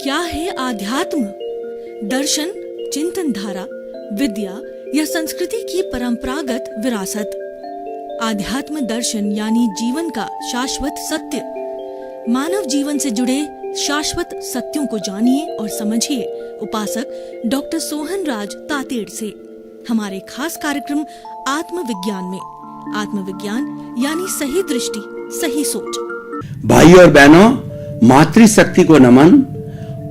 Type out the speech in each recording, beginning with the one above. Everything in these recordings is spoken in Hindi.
क्या है आध्यात्म? दर्शन, चिंतन धारा, विद्या या संस्कृति की परंपरागत विरासत। आध्यात्म दर्शन यानी जीवन का शाश्वत सत्य। मानव जीवन से जुड़े शाश्वत सत्यों को जानिए और समझिए उपासक डॉक्टर सोहन राज तातेड़ से हमारे खास कार्यक्रम आत्मविज्ञान में। आत्मविज्ञान यानी सही दृष्टि, सही सोच। भाई और बहनों, मातृशक्ति को नमन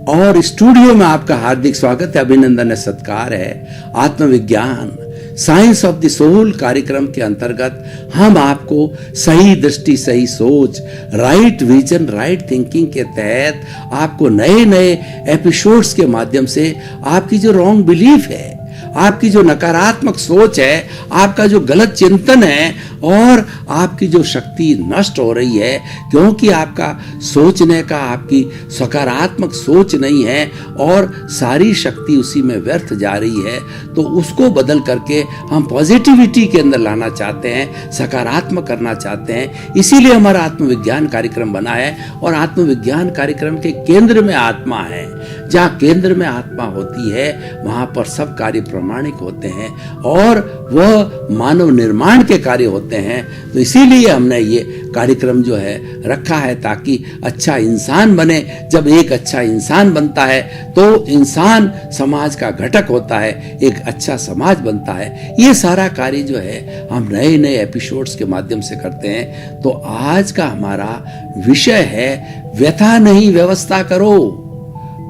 और स्टूडियो में आपका हार्दिक स्वागत है, अभिनंदन है, सत्कार है। आत्मविज्ञान साइंस ऑफ द सोल कार्यक्रम के अंतर्गत हम आपको सही दृष्टि, सही सोच, राइट विजन, राइट थिंकिंग के तहत आपको नए नए एपिसोड्स के माध्यम से आपकी जो रॉन्ग बिलीफ है, आपकी जो नकारात्मक सोच है, आपका जो गलत चिंतन है और आपकी जो शक्ति नष्ट हो रही है क्योंकि आपका सोचने का, आपकी सकारात्मक सोच नहीं है और सारी शक्ति उसी में व्यर्थ जा रही है, तो उसको बदल करके हम पॉजिटिविटी के अंदर लाना चाहते हैं, सकारात्मक करना चाहते हैं। इसीलिए हमारा आत्मविज्ञान कार्यक्रम बना है और आत्मविज्ञान कार्यक्रम के केंद्र में आत्मा है। जहाँ केंद्र में आत्मा होती है वहां पर सब कार्य प्रामाणिक होते हैं और वह मानव निर्माण के कार्य होते हैं। तो इसीलिए हमने ये कार्यक्रम जो है रखा है ताकि अच्छा इंसान बने। जब एक अच्छा इंसान बनता है तो इंसान समाज का घटक होता है, एक अच्छा समाज बनता है। ये सारा कार्य जो है हम नए नए एपिसोड्स के माध्यम से करते हैं। तो आज का हमारा विषय है व्यथा नहीं व्यवस्था करो।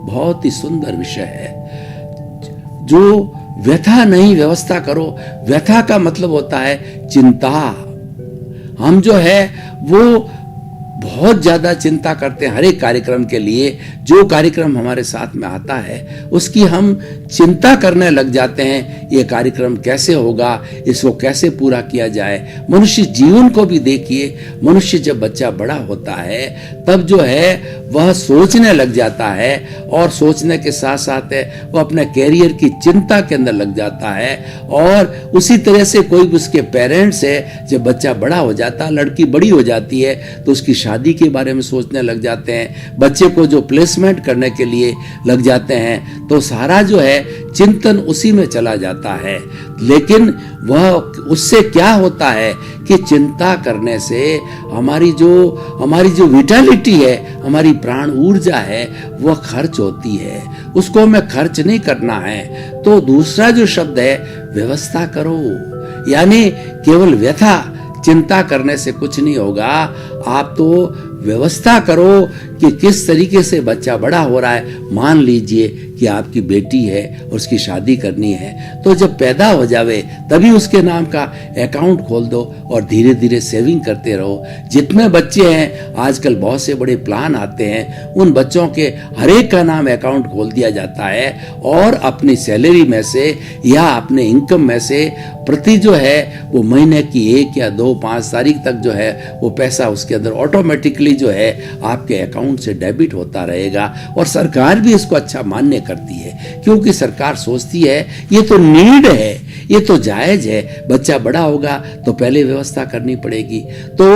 बहुत ही सुंदर विषय है। जो व्यथा नहीं व्यवस्था करो, व्यथा का मतलब होता है चिंता। हम जो है वो बहुत ज्यादा चिंता करते हैं हर एक कार्यक्रम के लिए। जो कार्यक्रम हमारे साथ में आता है उसकी हम चिंता करने लग जाते हैं, ये कार्यक्रम कैसे होगा, इसको कैसे पूरा किया जाए। मनुष्य जीवन को भी देखिए, मनुष्य जब बच्चा बड़ा होता है तब जो है वह सोचने लग जाता है और सोचने के साथ साथ वह अपने कैरियर की चिंता के अंदर लग जाता है। और उसी तरह से कोई भी उसके पेरेंट्स है, जब बच्चा बड़ा हो जाता है, लड़की बड़ी हो जाती है तो उसकी शादी के बारे में सोचने लग जाते हैं, बच्चे को जो प्लेसमेंट करने के लिए लग जाते हैं, तो सारा जो है चिंतन उसी में चला जाता है। लेकिन वह उससे क्या होता है कि चिंता करने से हमारी जो विटालिटी है, हमारी प्राण ऊर्जा है, वह खर्च होती है। उसको हमें खर्च नहीं करना है। तो दूसरा जो शब्द है व्यवस्था करो, यानी केवल व्यथा चिंता करने से कुछ नहीं होगा। आप तो व्यवस्था करो कि किस तरीके से बच्चा बड़ा हो रहा है। मान लीजिए कि आपकी बेटी है और उसकी शादी करनी है, तो जब पैदा हो जावे तभी उसके नाम का अकाउंट खोल दो और धीरे धीरे सेविंग करते रहो। जितने बच्चे हैं आजकल बहुत से बड़े प्लान आते हैं, उन बच्चों के हर एक का नाम अकाउंट खोल दिया जाता है और अपनी सैलरी में से या अपने इनकम में से प्रति जो है वो महीने की 1 या 2, 5 तारीख तक जो है वो पैसा उसके अंदर ऑटोमेटिकली जो है आपके अकाउंट से डेबिट होता रहेगा। और सरकार भी इसको अच्छा मान्य करती है क्योंकि सरकार सोचती है ये तो नीड है, ये तो जायज है, बच्चा बड़ा होगा तो पहले व्यवस्था करनी पड़ेगी। तो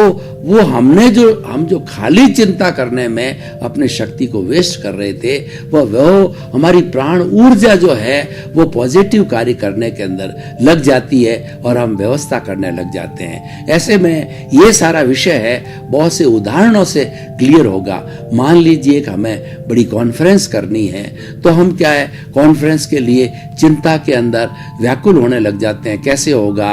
वो हम जो खाली चिंता करने में अपने शक्ति को वेस्ट कर रहे थे, वो हमारी प्राण ऊर्जा जो है वो पॉजिटिव कार्य करने के अंदर लग जाती है और हम व्यवस्था करने लग जाते हैं। ऐसे में ये सारा विषय है बहुत से उदाहरणों से क्लियर होगा। मान लीजिए कि हमें बड़ी कॉन्फ्रेंस करनी है, तो हम क्या है कॉन्फ्रेंस के लिए चिंता के अंदर व्याकुल होने लग जाते हैं, कैसे होगा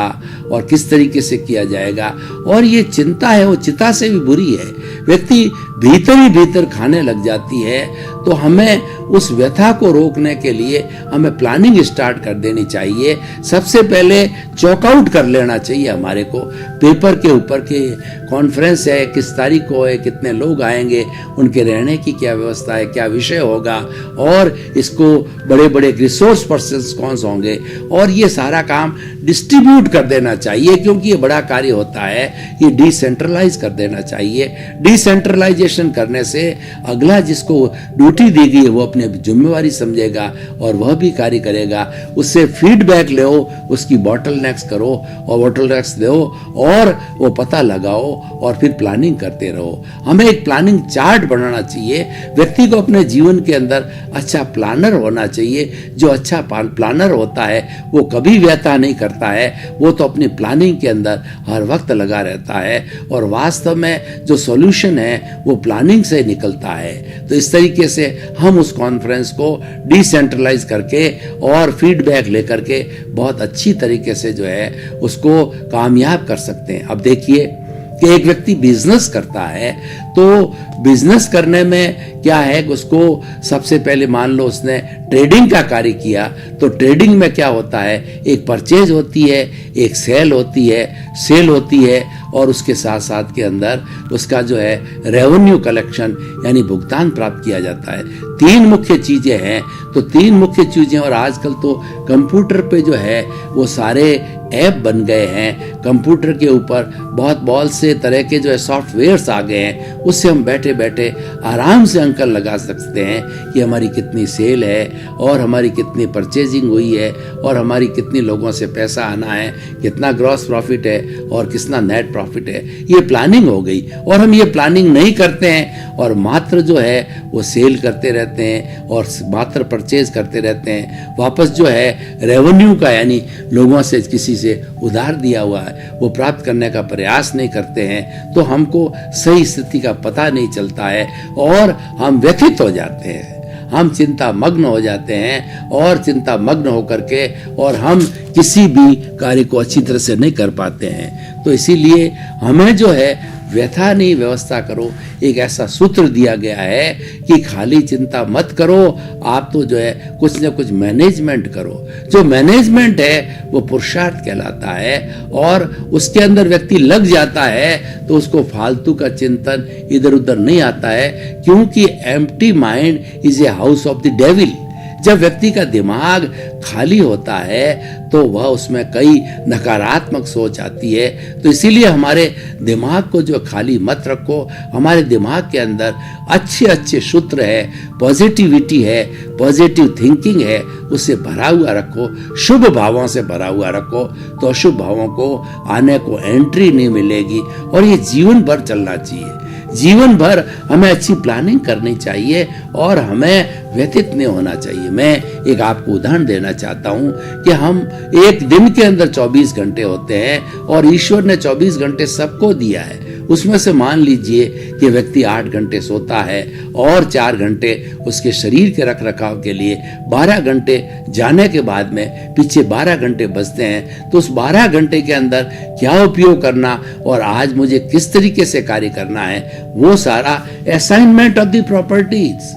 और किस तरीके से किया जाएगा। और ये चिंता है वो चिता से भी बुरी है, व्यक्ति भीतर ही भीतर खाने लग जाती है। तो हमें उस व्यथा को रोकने के लिए हमें प्लानिंग स्टार्ट कर देनी चाहिए। सबसे पहले चॉकआउट कर लेना चाहिए हमारे को पेपर के ऊपर के कॉन्फ्रेंस है, किस तारीख को है, कितने लोग आएंगे, उनके रहने की क्या व्यवस्था है, क्या विषय होगा और इसको बड़े बड़े रिसोर्स पर्सन्स कौन से होंगे, और ये सारा काम डिस्ट्रीब्यूट कर देना चाहिए क्योंकि ये बड़ा कार्य होता है। ये डिसेंट्रलाइज कर देना चाहिए। डिसेंट्रलाइजेशन इवैल्यूएशन करने से अगला जिसको ड्यूटी दी गई है वो अपनी जिम्मेवारी समझेगा और वह भी कार्य करेगा। उससे फीडबैक लो, उसकी बॉटलनेक्स करो और बॉटलनेक्स दो और वो पता लगाओ और फिर प्लानिंग करते रहो। हमें एक प्लानिंग चार्ट बनाना चाहिए। व्यक्ति को अपने जीवन के अंदर अच्छा प्लानर होना चाहिए। जो अच्छा प्लानर होता है वो कभी व्यथा नहीं करता है, वो तो अपनी प्लानिंग के अंदर हर वक्त लगा रहता है और वास्तव में जो सॉल्यूशन है वो प्लानिंग से निकलता है। तो इस तरीके से हम उस कॉन्फ्रेंस को डिसेंट्रलाइज करके और फीडबैक लेकर के बहुत अच्छी तरीके से जो है उसको कामयाब कर सकते हैं। अब देखिए कि एक व्यक्ति बिजनेस करता है तो बिजनेस करने में क्या है कि उसको सबसे पहले मान लो उसने ट्रेडिंग का कार्य किया तो ट्रेडिंग में क्या होता है, एक परचेज होती है, एक सेल होती है और उसके साथ साथ के अंदर उसका जो है रेवेन्यू कलेक्शन यानी भुगतान प्राप्त किया जाता है। तीन मुख्य चीजें हैं। तो तीन मुख्य चीजें और आजकल तो कंप्यूटर पे जो है वो सारे ऐप बन गए हैं। कंप्यूटर के ऊपर बहुत से तरह के जो है सॉफ्टवेयर्स आ गए हैं, उससे हम बैठे बैठे आराम से अंकल लगा सकते हैं कि हमारी कितनी सेल है और हमारी कितनी परचेजिंग हुई है और हमारी कितनी लोगों से पैसा आना है, कितना ग्रॉस प्रॉफिट है और कितना नेट प्रॉफिट है। ये प्लानिंग हो गई। और हम ये प्लानिंग नहीं करते हैं और मात्र जो है वो सेल करते रहते हैं और मात्र परचेज करते रहते हैं। वापस जो है रेवेन्यू का यानी लोगों से किसी से उधार दिया हुआ है वो प्राप्त करने का प्रयास नहीं करते हैं। तो हमको सही स्थिति का पता नहीं चलता है और हम व्यथित हो जाते हैं, हम चिंता मग्न हो जाते हैं और चिंता मग्न होकर के और हम किसी भी कार्य को अच्छी तरह से नहीं कर पाते हैं। तो इसीलिए हमें जो है व्यथा नहीं व्यवस्था करो। एक ऐसा सूत्र दिया गया है कि खाली चिंता मत करो, आप तो जो है कुछ न कुछ मैनेजमेंट करो। जो मैनेजमेंट है वो पुरुषार्थ कहलाता है और उसके अंदर व्यक्ति लग जाता है तो उसको फालतू का चिंतन इधर उधर नहीं आता है, क्योंकि empty mind is a house of the devil. जब व्यक्ति का दिमाग खाली होता है तो वह उसमें कई नकारात्मक सोच आती है। तो इसीलिए हमारे दिमाग को जो खाली मत रखो, हमारे दिमाग के अंदर अच्छे अच्छे सूत्र है, पॉजिटिविटी है, पॉजिटिव थिंकिंग है, उससे भरा हुआ रखो, शुभ भावों से भरा हुआ रखो, तो अशुभ भावों को आने को एंट्री नहीं मिलेगी। और ये जीवन भर चलना चाहिए। जीवन भर हमें अच्छी प्लानिंग करनी चाहिए और हमें व्यथित नहीं होना चाहिए। मैं एक आपको उदाहरण देना चाहता हूं कि हम एक दिन के अंदर 24 घंटे होते हैं और ईश्वर ने 24 घंटे सबको दिया है। उसमें से मान लीजिए कि व्यक्ति 8 घंटे सोता है और 4 घंटे उसके शरीर के रख रखाव के लिए, 12 घंटे जाने के बाद में पीछे 12 घंटे बचते हैं। तो उस 12 घंटे के अंदर क्या उपयोग करना और आज मुझे किस तरीके से कार्य करना है, वो सारा assignment of the properties,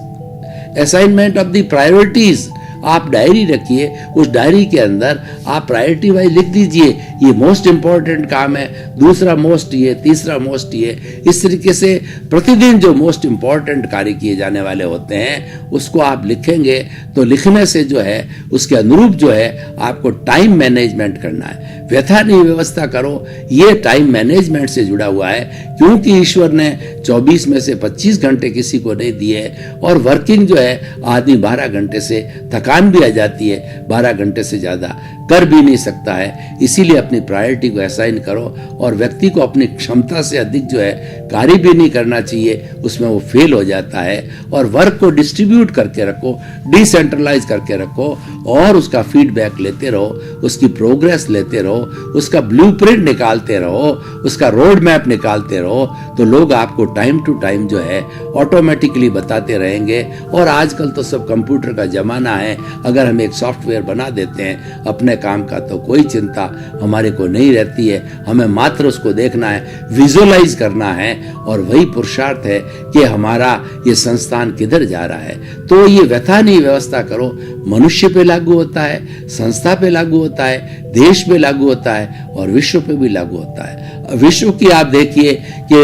assignment of the priorities. आप डायरी रखिए, उस डायरी के अंदर आप प्रायोरिटी वाइज लिख दीजिए, ये मोस्ट इंपॉर्टेंट काम है, दूसरा मोस्ट ये, तीसरा मोस्ट ये। इस तरीके से प्रतिदिन जो मोस्ट इंपॉर्टेंट कार्य किए जाने वाले होते हैं उसको आप लिखेंगे तो लिखने से जो है उसके अनुरूप जो है आपको टाइम मैनेजमेंट करना है। व्यथा नहीं व्यवस्था करो, ये टाइम मैनेजमेंट से जुड़ा हुआ है, क्योंकि ईश्वर ने 24 में से 25 घंटे किसी को नहीं दिए और वर्किंग जो है आदमी 12 घंटे से थकान भी आ जाती है, 12 घंटे से ज्यादा कर भी नहीं सकता है। इसीलिए अपनी प्रायोरिटी को असाइन करो और व्यक्ति को अपनी क्षमता से अधिक जो है कार्य भी नहीं करना चाहिए, उसमें वो फेल हो जाता है। और वर्क को डिस्ट्रीब्यूट करके रखो, डिसेंट्रलाइज करके रखो और उसका फीडबैक लेते रहो, उसकी प्रोग्रेस लेते रहो, उसका ब्लूप्रिंट निकालते रहो, उसका रोड मैप निकालते रहो, तो लोग आपको टाइम टू टाइम जो है ऑटोमेटिकली बताते रहेंगे। और आजकल तो सब कंप्यूटर का जमाना है, अगर हम एक सॉफ्टवेयर बना देते हैं अपने काम का तो कोई चिंता हमारे को नहीं रहती है। हमें मात्र उसको देखना है, विजुअलाइज करना है और वही पुरुषार्थ है कि हमारा ये संस्थान किधर जा रहा है। तो ये व्यथा नहीं व्यवस्था करो, मनुष्य पे लागू होता है, संस्था पे लागू होता है, देश पे लागू होता है और विश्व पे भी लागू होता है। विश्व की आप देखिए कि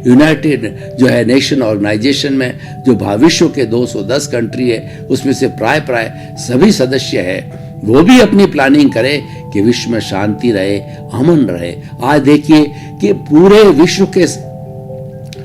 यूनाइटेड जो है नेशन ऑर्गेनाइजेशन में जो विश्व के 210 कंट्री है उसमें से प्राय सभी सदस्य है, वो भी अपनी प्लानिंग करे कि विश्व में शांति रहे, अमन रहे। आज देखिए कि पूरे विश्व के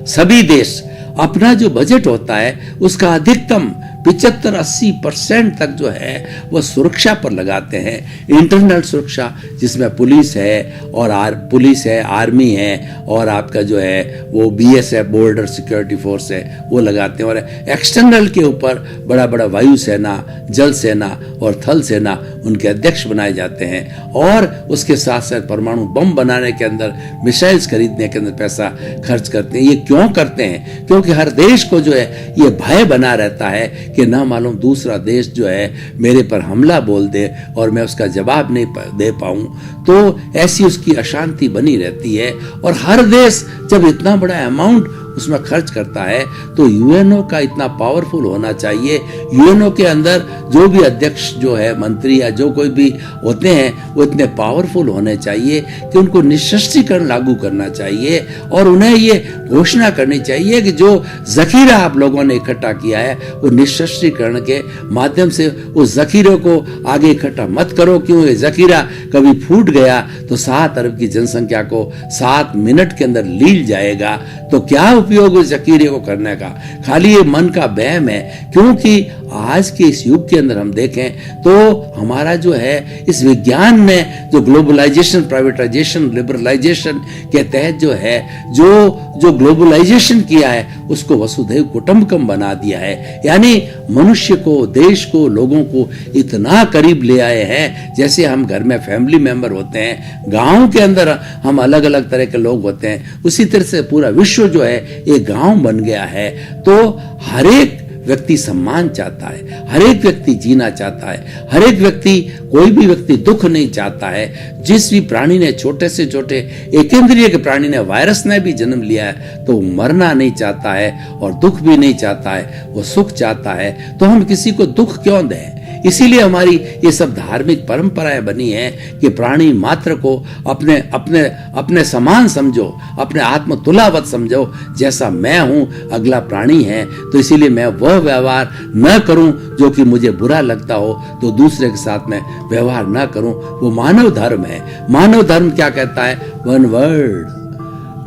सभी देश अपना जो बजट होता है उसका अधिकतम 75-80% तक जो है वह सुरक्षा पर लगाते हैं। इंटरनल सुरक्षा जिसमें पुलिस है और पुलिस है, आर्मी है और आपका जो है वो BSF बॉर्डर सिक्योरिटी फोर्स है वो लगाते हैं। और एक्सटर्नल के ऊपर बड़ा बड़ा वायुसेना, जल सेना और थल सेना उनके अध्यक्ष बनाए जाते हैं। और उसके साथ साथ परमाणु बम बनाने के अंदर, मिसाइल्स खरीदने के अंदर पैसा खर्च करते हैं। ये क्यों करते हैं? क्योंकि हर देश को जो है ये भय बना रहता है कि ना मालूम दूसरा देश जो है मेरे पर हमला बोल दे और मैं उसका जवाब नहीं दे पाऊं, तो ऐसी उसकी अशांति बनी रहती है। और हर देश जब इतना बड़ा अमाउंट उसमें खर्च करता है तो यूएनओ का इतना पावरफुल होना चाहिए। यूएनओ के अंदर जो भी अध्यक्ष जो है, मंत्री या जो कोई भी होते हैं वो इतने पावरफुल होने चाहिए कि उनको निःशस्त्रीकरण लागू करना चाहिए और उन्हें ये घोषणा करनी चाहिए कि जो जखीरा आप लोगों ने इकट्ठा किया है वो निःशस्त्रीकरण के माध्यम से उस जखीरे को आगे इकट्ठा मत करो। क्यों? ये जखीरा कभी फूट गया तो 7 अरब की जनसंख्या को 7 मिनट के अंदर लील जाएगा। तो क्या उपयोग उस जखीरे को करने का? खाली ये मन का वहम है। क्योंकि आज के इस युग के अंदर हम देखें तो हमारा जो है इस विज्ञान ने जो ग्लोबलाइजेशन, प्राइवेटाइजेशन, लिबरलाइजेशन के तहत जो है जो ग्लोबलाइजेशन किया है उसको वसुधैव कुटुंबकम बना दिया है। यानी मनुष्य को, देश को, लोगों को इतना करीब ले आए हैं जैसे हम घर में फैमिली मेंबर होते हैं, गांव के अंदर हम अलग अलग तरह के लोग होते हैं, उसी तरह से पूरा विश्व जो है एक गांव बन गया है। तो हर एक व्यक्ति सम्मान चाहता है, हर एक व्यक्ति जीना चाहता है, हर एक व्यक्ति, कोई भी व्यक्ति दुख नहीं चाहता है। जिस भी प्राणी ने, छोटे से छोटे एकेंद्रिय के प्राणी ने, वायरस ने भी जन्म लिया है तो मरना नहीं चाहता है और दुख भी नहीं चाहता है, वो सुख चाहता है। तो हम किसी को दुख क्यों दें? इसीलिए हमारी ये सब धार्मिक परंपराएं बनी हैं कि प्राणी मात्र को अपने अपने अपने समान समझो, अपने आत्म तुलावत समझो। जैसा मैं हूं अगला प्राणी है, तो इसीलिए मैं वह व्यवहार न करूं जो कि मुझे बुरा लगता हो, तो दूसरे के साथ में व्यवहार न करूं। वो मानव धर्म है। मानव धर्म क्या कहता है? One world,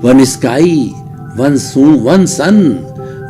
one sky, one sun,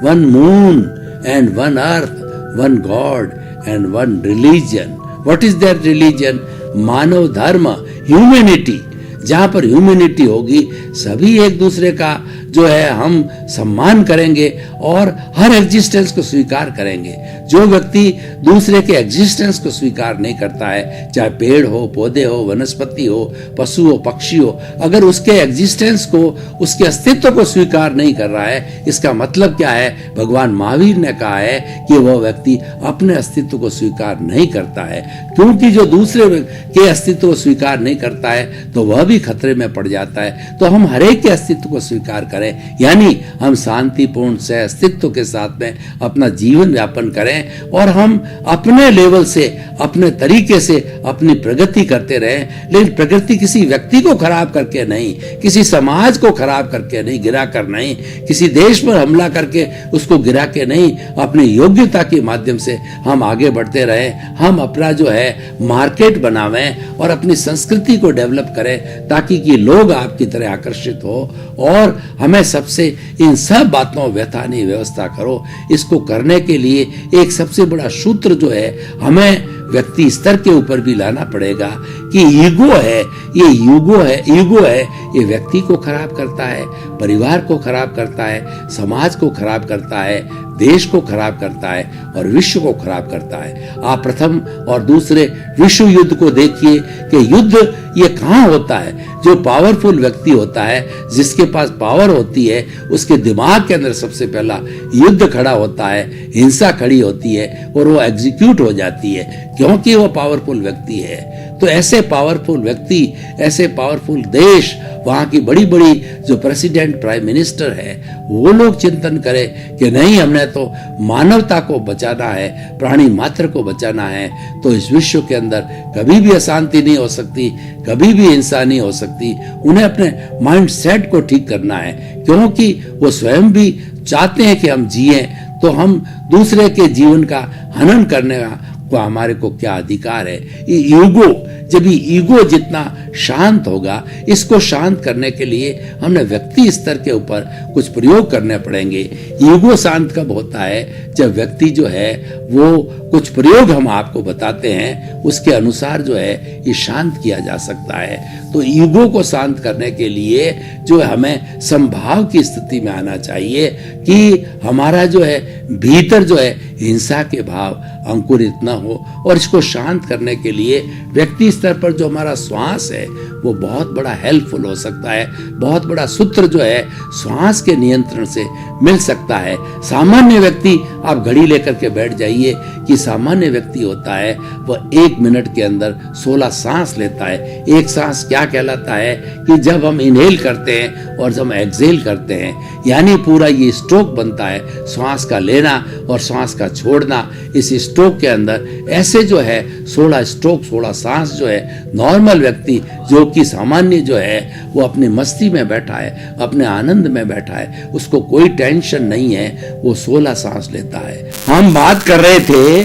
one moon and one earth, one God and one religion. What is that religion? मानव धर्म, ह्यूमैनिटी। जहां पर ह्यूमैनिटी होगी सभी एक दूसरे का जो है हम सम्मान करेंगे और हर एग्जिस्टेंस को स्वीकार करेंगे। जो व्यक्ति दूसरे के एग्जिस्टेंस को स्वीकार नहीं करता है, चाहे पेड़ हो, पौधे हो, वनस्पति हो, पशु हो, पक्षी हो, अगर उसके एग्जिस्टेंस को, उसके अस्तित्व को स्वीकार नहीं कर रहा है, इसका मतलब क्या है? भगवान महावीर ने कहा है कि वह व्यक्ति अपने अस्तित्व को स्वीकार नहीं करता है। क्योंकि जो दूसरे के अस्तित्व को स्वीकार नहीं करता है तो वह भी खतरे में पड़ जाता है। तो हम हर एक के अस्तित्व को स्वीकार करें, यानी हम शांतिपूर्ण से अस्तित्व के साथ में अपना जीवन व्यापन करें और हम अपने लेवल से, अपने तरीके से अपनी प्रगति करते रहें। लेकिन प्रगति किसी व्यक्ति को खराब करके नहीं, किसी समाज को खराब करके नहीं, गिरा कर नहीं, किसी देश पर हमला करके उसको गिरा के नहीं, अपनी योग्यता के माध्यम से हम आगे बढ़ते रहें। हम अपना जो है मार्केट बनावें और अपनी संस्कृति को डेवलप करें ताकि कि लोग आपकी तरह आकर्षित हो। और हमें सबसे इन सब बातों व्यथा नहीं, व्यवस्था करो। इसको करने के लिए एक सबसे बड़ा सूत्र जो है हमें व्यक्ति स्तर के ऊपर भी लाना पड़ेगा कि ईगो है, ये ईगो है, ये व्यक्ति को खराब करता है, परिवार को खराब करता है, समाज को खराब करता है, देश को खराब करता है और विश्व को खराब करता है। आप प्रथम और दूसरे विश्व युद्ध को देखिए कि युद्ध ये कहाँ होता है? जो पावरफुल व्यक्ति होता है, जिसके पास पावर होती है, उसके दिमाग के अंदर सबसे पहला युद्ध खड़ा होता है, हिंसा खड़ी होती है और वो एग्जीक्यूट हो जाती है क्योंकि वो पावरफुल व्यक्ति है। तो ऐसे पावरफुल व्यक्ति, ऐसे पावरफुल देश, वहां की बड़ी बड़ी जो प्रेसिडेंट, प्राइम मिनिस्टर है, वो लोग चिंतन करें कि नहीं, हमने तो मानवता को बचाना है, प्राणी मात्र को बचाना है। तो इस विश्व के अंदर कभी भी अशांति नहीं हो सकती, कभी भी हिंसा नहीं हो सकती। उन्हें अपने माइंड सेट को ठीक करना है क्योंकि वो स्वयं भी चाहते हैं कि हम जिएं। तो हम दूसरे के जीवन का हनन करने का को हमारे को क्या अधिकार है। ये ईगो, जब ये ईगो जितना शांत होगा, इसको शांत करने के लिए हमने व्यक्ति स्तर के ऊपर कुछ प्रयोग करने पड़ेंगे। ईगो शांत कब होता है? जब व्यक्ति जो है वो कुछ प्रयोग हम आपको बताते हैं, उसके अनुसार जो है ये शांत किया जा सकता है। तो ईगो को शांत करने के लिए जो हमें समभाव की स्थिति में आना चाहिए कि हमारा जो है भीतर जो है हिंसा के भाव अंकुरित न हो। और इसको शांत करने के लिए व्यक्ति स्तर पर जो हमारा श्वास है वो बहुत बड़ा हेल्पफुल हो सकता है। बहुत बड़ा सूत्र जो है श्वास के नियंत्रण से मिल सकता है। सामान्य व्यक्ति, आप घड़ी लेकर के बैठ जाइए कि सामान्य व्यक्ति होता है वह 1 मिनट के अंदर 16 सांस लेता है। एक सांस क्या कहलाता है कि जब हम इनहेल करते हैं और जब हम एक्सहेल करते हैं, यानी पूरा ये स्ट्रोक बनता है, श्वास का लेना और श्वास का छोड़ना। इस स्ट्रोक के अंदर ऐसे जो है 16 स्ट्रोक, 16 सांस जो है नॉर्मल व्यक्ति जो कि सामान्य जो है वो अपनी मस्ती में बैठा है, अपने आनंद में बैठा है, उसको कोई टेंशन नहीं है, वो 16 सांस लेता है। हम बात कर रहे थे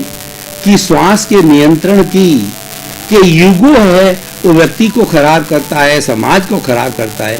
कि श्वास के नियंत्रण की, कि ईगो है वो व्यक्ति को खराब करता है, समाज को खराब करता है।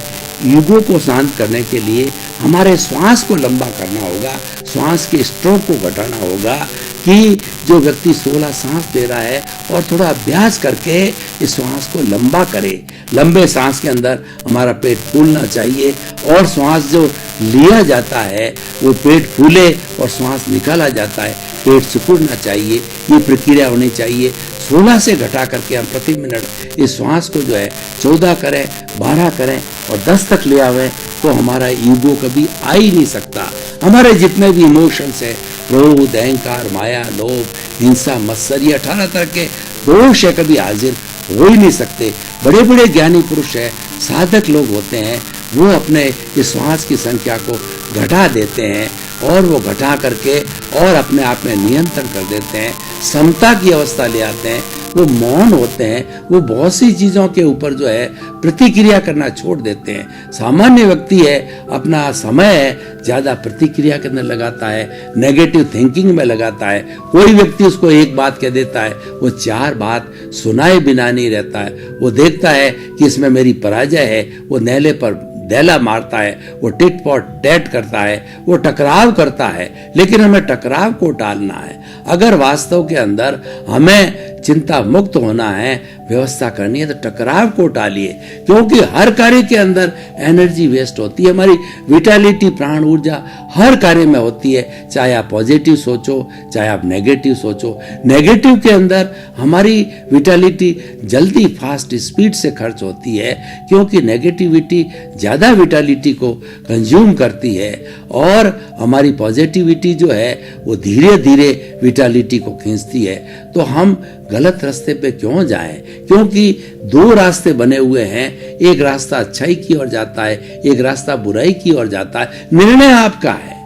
ईगो को शांत करने के लिए हमारे श्वास को लंबा करना होगा, श्वास के स्ट्रोक को घटाना होगा कि जो व्यक्ति 16 सांस ले रहा है और थोड़ा अभ्यास करके इस श्वास को लंबा करे। लंबे सांस के अंदर हमारा पेट फूलना चाहिए और श्वास जो लिया जाता है वो पेट फूले और श्वास निकाला जाता है, पेट सिकुड़ना चाहिए। ये प्रक्रिया होनी चाहिए। 16 से घटा करके हम प्रति मिनट इस श्वास को जो है 14 करें, 12 करें और 10 तक ले आवे तो हमारा ईगो कभी आ ही नहीं सकता। हमारे जितने भी इमोशंस है, क्रोध, अहंकार, माया, लोभ, हिंसा, मत्सर, ये 18 तरह के दोष है, कभी हाजिर हो ही नहीं सकते। बड़े बड़े ज्ञानी पुरुष है, साधक लोग होते हैं, वो अपने इस श्वास की संख्या को घटा देते हैं और वो घटा करके और अपने आप में नियंत्रण कर देते हैं, समता की अवस्था ले आते हैं। वो मौन होते हैं, वो बहुत सी चीजों के ऊपर जो है प्रतिक्रिया करना छोड़ देते हैं। सामान्य व्यक्ति है अपना समय है ज्यादा प्रतिक्रिया के अंदर लगाता है, नेगेटिव थिंकिंग में लगाता है। कोई व्यक्ति उसको एक बात कह देता है, वो 4 बात सुनाए बिना नहीं रहता है। वो देखता है कि इसमें मेरी पराजय है, वो नेले पर डेला मारता है, वो टिट फॉर टैट करता है, वो टकराव करता है। लेकिन हमें टकराव को टालना है। अगर वास्तव के अंदर हमें चिंता मुक्त होना है, व्यवस्था करनी है, तो टकराव को टालिए, क्योंकि हर कार्य के अंदर एनर्जी वेस्ट होती है। हमारी विटालिटी, प्राण ऊर्जा हर कार्य में होती है, चाहे आप पॉजिटिव सोचो, चाहे आप नेगेटिव सोचो। नेगेटिव के अंदर हमारी विटालिटी जल्दी, फास्ट, स्पीड से खर्च होती है, क्योंकि नेगेटिविटी ज्यादा विटालिटी को कंज्यूम करती है और हमारी पॉजिटिविटी जो है वो धीरे धीरे विटालिटी को खींचती है। तो हम गलत रास्ते पे क्यों जाएं? क्योंकि 2 रास्ते बने हुए हैं, एक रास्ता अच्छाई की ओर जाता है, एक रास्ता बुराई की ओर जाता है। निर्णय आपका है।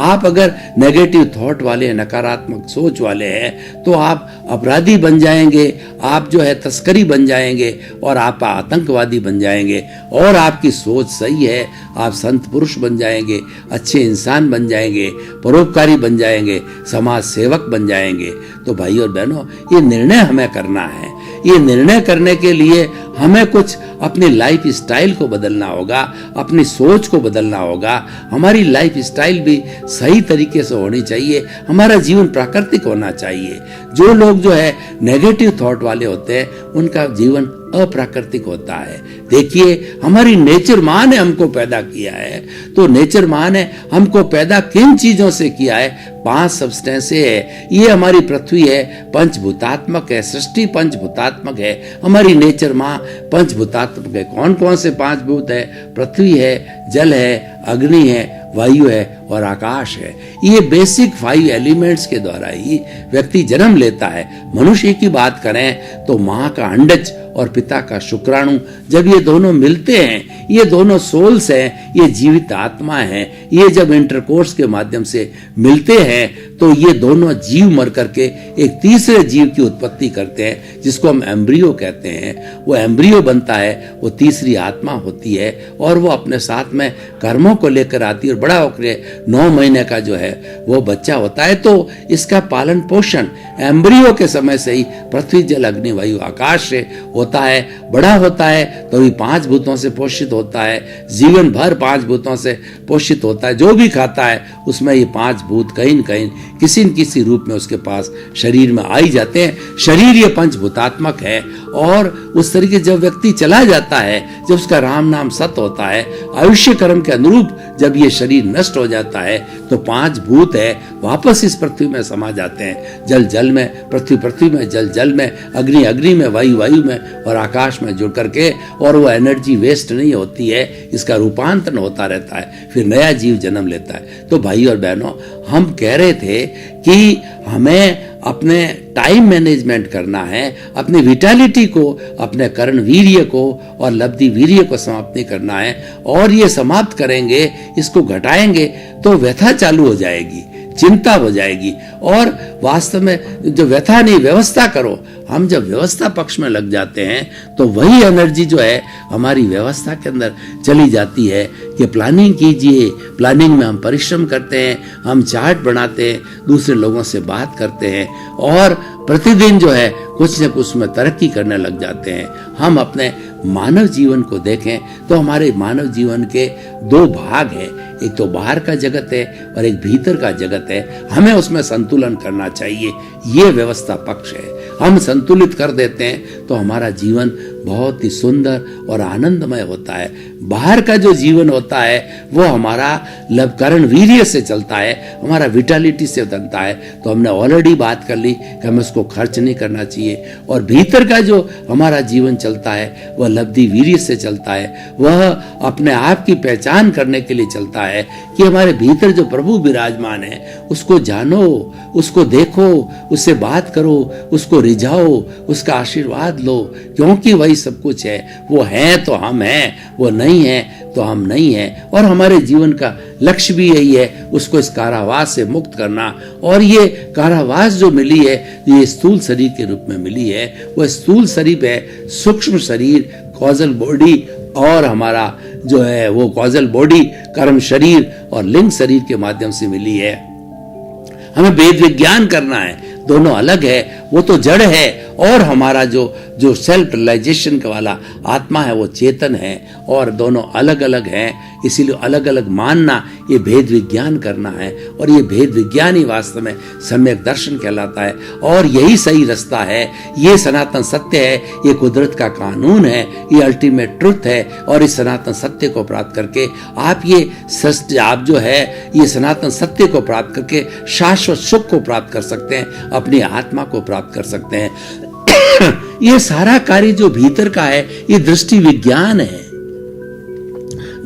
आप अगर नेगेटिव थॉट वाले, नकारात्मक सोच वाले हैं तो आप अपराधी बन जाएंगे, आप जो है तस्करी बन जाएंगे और आप आतंकवादी बन जाएंगे। और आपकी सोच सही है, आप संत पुरुष बन जाएंगे, अच्छे इंसान बन जाएंगे, परोपकारी बन जाएंगे, समाज सेवक बन जाएंगे। तो भाई और बहनों, ये निर्णय हमें करना है। ये निर्णय करने के लिए हमें कुछ अपनी लाइफ स्टाइल को बदलना होगा, अपनी सोच को बदलना होगा। हमारी लाइफ स्टाइल भी सही तरीके से होनी चाहिए, हमारा जीवन प्राकृतिक होना चाहिए। जो लोग जो है नेगेटिव थॉट वाले होते हैं, उनका जीवन अप्राकृतिक होता है। देखिए, हमारी नेचर माँ ने हमको पैदा किया है, तो नेचर माँ ने हमको पैदा किन चीजों से किया है? 5 सब्सटेंस है। ये हमारी पृथ्वी है, पंचभूतात्मक है, सृष्टि पंचभूतात्मक है। हमारी नेचर माँ पंचभूतात्मक है। कौन कौन से 5 भूत है? पृथ्वी है, जल है, अग्नि है, वायु है और आकाश है। ये बेसिक 5 एलिमेंट्स के द्वारा ही व्यक्ति जन्म लेता है। मनुष्य की बात करें तो माँ का अंडज और पिता का शुक्राणु, जब ये दोनों मिलते हैं, ये दोनों सोल्स हैं, ये जीवित आत्मा हैं, ये जब इंटरकोर्स के माध्यम से मिलते हैं तो ये दोनों जीव मर करके एक तीसरे जीव की उत्पत्ति करते हैं, जिसको हम एम्ब्रियो कहते हैं। वो एम्ब्रियो बनता है, वो तीसरी आत्मा होती है और वो अपने साथ में कर्मों को लेकर आती है और बड़ा होकर 9 महीने का जो है वो बच्चा होता है। तो इसका पालन पोषण एम्ब्रियो के समय से ही पृथ्वी जल अग्नि वायु आकाश से होता है। बड़ा होता है तो भी 5 भूतों से पोषित होता है, जीवन भर 5 भूतों से पोषित होता है। जो भी खाता है उसमें ये 5 भूत कहीं न कहीं किसी न किसी रूप में उसके पास शरीर में आ ही जाते हैं। शरीर ये पंचभूतात्मक है और उस तरीके जब व्यक्ति चला जाता है, जब उसका राम नाम सत्य होता है, आयुष्य कर्म के अनुरूप जब ये शरीर नष्ट हो जाता है तो 5 भूत है वापस इस पृथ्वी में समा जाते हैं। जल जल में, पृथ्वी पृथ्वी में, जल जल में, अग्नि अग्नि में, वायु वायु में और आकाश में जुड़ करके, और वो एनर्जी वेस्ट नहीं होती है, इसका रूपांतरण होता रहता है, फिर नया जीव जन्म लेता है। तो भाई और बहनों, हम कह रहे थे कि हमें अपने टाइम मैनेजमेंट करना है, अपनी विटालिटी को, अपने कर्ण वीर्य को और लब्धि वीर्य को समाप्त नहीं करना है। और ये समाप्त करेंगे, इसको घटाएंगे तो व्यथा चालू हो जाएगी, चिंता हो जाएगी। और वास्तव में जो व्यथा नहीं, व्यवस्था करो। हम जब व्यवस्था पक्ष में लग जाते हैं तो वही एनर्जी जो है हमारी व्यवस्था के अंदर चली जाती है कि प्लानिंग कीजिए। प्लानिंग में हम परिश्रम करते हैं, हम चार्ट बनाते हैं, दूसरे लोगों से बात करते हैं और प्रतिदिन जो है कुछ न कुछ में तरक्की करने लग जाते हैं। हम अपने मानव जीवन को देखें तो हमारे मानव जीवन के 2 भाग हैं, एक तो बाहर का जगत है और एक भीतर का जगत है। हमें उसमें संतुलन करना चाहिए, ये व्यवस्था पक्ष है। हम संतुलित कर देते हैं तो हमारा जीवन बहुत ही सुंदर और आनंदमय होता है। बाहर का जो जीवन होता है वो हमारा कर्ण वीर्य से चलता है, हमारा विटालिटी से बनता है। तो हमने ऑलरेडी बात कर ली कि हमें उसको खर्च नहीं करना चाहिए। और भीतर का जो हमारा जीवन चलता है वह लब्धि वीर्य से चलता है, वह अपने आप की पहचान करने के लिए चलता है कि हमारे भीतर जो प्रभु विराजमान है उसको जानो, उसको देखो, उससे बात करो, उसको रिझाओ, उसका आशीर्वाद लो, क्योंकि वही सब कुछ है। वो है तो हम हैं, वो नहीं है तो हम नहीं हैं। और हमारे जीवन का लक्ष्य भी यही है, उसको इस कारावास से मुक्त करना। और ये कारावास जो मिली है, ये स्थूल शरीर के रूप में मिली है। वो स्थूल शरीर है, सूक्ष्म शरीर, कॉजल बॉडी, और हमारा जो है वो कॉजल बॉडी, कर्म शरीर और लिंग शरीर के माध्यम से मिली है। हमें वेद विज्ञान करना है, दोनों अलग है। वो तो जड़ है और हमारा जो सेल्फ रियलाइजेशन का वाला आत्मा है वो चेतन है, और दोनों अलग अलग हैं। इसीलिए अलग अलग मानना, ये भेद विज्ञान करना है। और ये भेद विज्ञान ही वास्तव में सम्यक दर्शन कहलाता है। और यही सही रास्ता है, ये सनातन सत्य है, ये कुदरत का कानून है, ये अल्टीमेट ट्रुथ है। और इस सनातन सत्य को प्राप्त करके आप जो है ये सनातन सत्य को प्राप्त करके शाश्वत सुख को प्राप्त कर सकते हैं, अपनी आत्मा को प्राप्त कर सकते हैं। ये सारा कार्य जो भीतर का है ये दृष्टि विज्ञान है।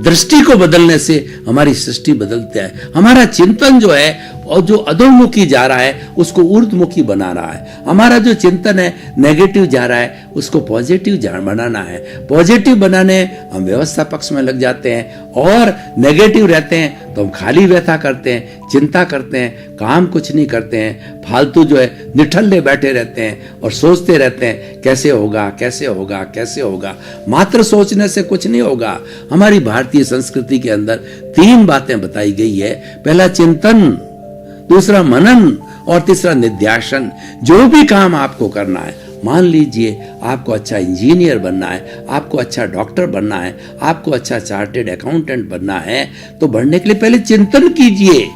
दृष्टि को बदलने से हमारी सृष्टि बदलती है। हमारा चिंतन जो है और जो अधोमुखी जा रहा है उसको ऊर्ध्वमुखी बना रहा है। हमारा जो चिंतन है नेगेटिव जा रहा है उसको पॉजिटिव बनाना है। पॉजिटिव बनाने हम व्यवस्था पक्ष में लग जाते हैं, और नेगेटिव रहते हैं तो हम खाली व्यथा करते हैं, चिंता करते हैं, काम कुछ नहीं करते हैं, फालतू जो है निठल्ले बैठे रहते हैं और सोचते रहते हैं कैसे होगा, कैसे होगा, कैसे होगा। मात्र सोचने से कुछ नहीं होगा। हमारी भारतीय संस्कृति के अंदर 3 बातें बताई गई है। पहला चिंतन, दूसरा मनन और तीसरा निध्यासन। जो भी काम आपको करना है, मान लीजिए आपको अच्छा इंजीनियर बनना है, आपको अच्छा डॉक्टर बनना है, आपको अच्छा चार्टेड अकाउंटेंट बनना है, तो बढ़ने के लिए पहले चिंतन कीजिए।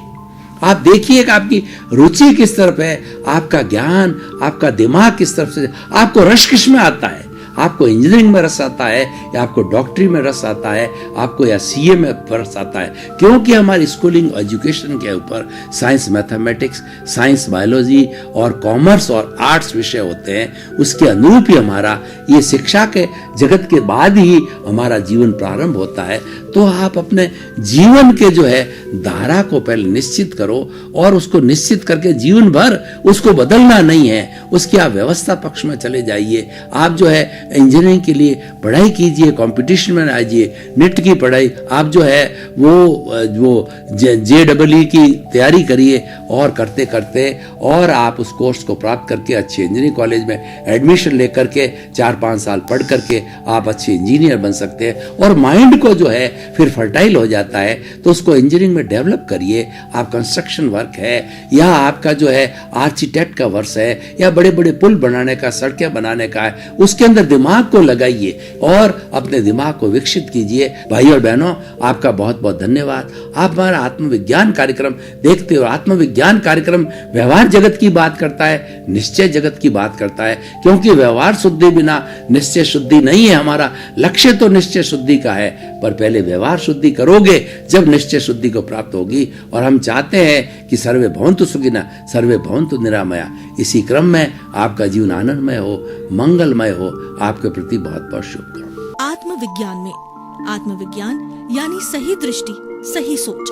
आप देखिए कि आपकी रुचि किस तरफ है, आपका ज्ञान, आपका दिमाग किस तरफ से, आपको रस किस में आता है। आपको इंजीनियरिंग में रस आता है या आपको डॉक्टरी में रस आता है, आपको या सीए में रस आता है, क्योंकि हमारी स्कूलिंग एजुकेशन के ऊपर साइंस मैथमेटिक्स, साइंस बायोलॉजी और कॉमर्स और आर्ट्स विषय होते हैं। उसके अनुरूप ही हमारा ये शिक्षा के जगत के बाद ही हमारा जीवन प्रारंभ होता है। तो आप अपने जीवन के जो है धारा को पहले निश्चित करो, और उसको निश्चित करके जीवन भर उसको बदलना नहीं है, उसकी आप व्यवस्था पक्ष में चले जाइए। आप जो है इंजीनियरिंग के लिए पढ़ाई कीजिए, कंपटीशन में आइए, नीट की पढ़ाई आप जो है वो JEE की तैयारी करिए, और करते करते और आप उस कोर्स को प्राप्त करके अच्छे इंजीनियरिंग कॉलेज में एडमिशन लेकर के 4-5 साल पढ़ करके आप अच्छे इंजीनियर बन सकते हैं। और माइंड को जो है फिर फर्टाइल हो जाता है, तो उसको इंजीनियरिंग में डेवलप करिए। आप कंस्ट्रक्शन वर्क है, या आपका जो है आर्किटेक्ट का वर्क है, या बड़े बड़े पुल बनाने का, सड़कें बनाने का है, उसके अंदर दिमाग को लगाइए और अपने दिमाग को विकसित कीजिए। भाई और बहनों, आपका बहुत बहुत धन्यवाद। आप हमारा आत्मविज्ञान कार्यक्रम देखते हो। आत्मविज्ञान कार्यक्रम व्यवहार जगत की बात करता है, निश्चय जगत की बात करता है, क्योंकि व्यवहार शुद्धि बिना निश्चय शुद्धि नहीं है। हमारा लक्ष्य तो निश्चय शुद्धि का है, पर पहले व्यवहार शुद्धि करोगे जब निश्चय शुद्धि को प्राप्त होगी। और हम चाहते हैं कि सर्वे भवन्तु सुखिनः सर्वे भवन्तु निरामया। इसी क्रम में आपका जीवन आनंदमय हो, मंगलमय हो। आपके प्रति बहुत बहुत शुभकामनाएं। आत्मविज्ञान में आत्मविज्ञान यानी सही दृष्टि, सही सोच।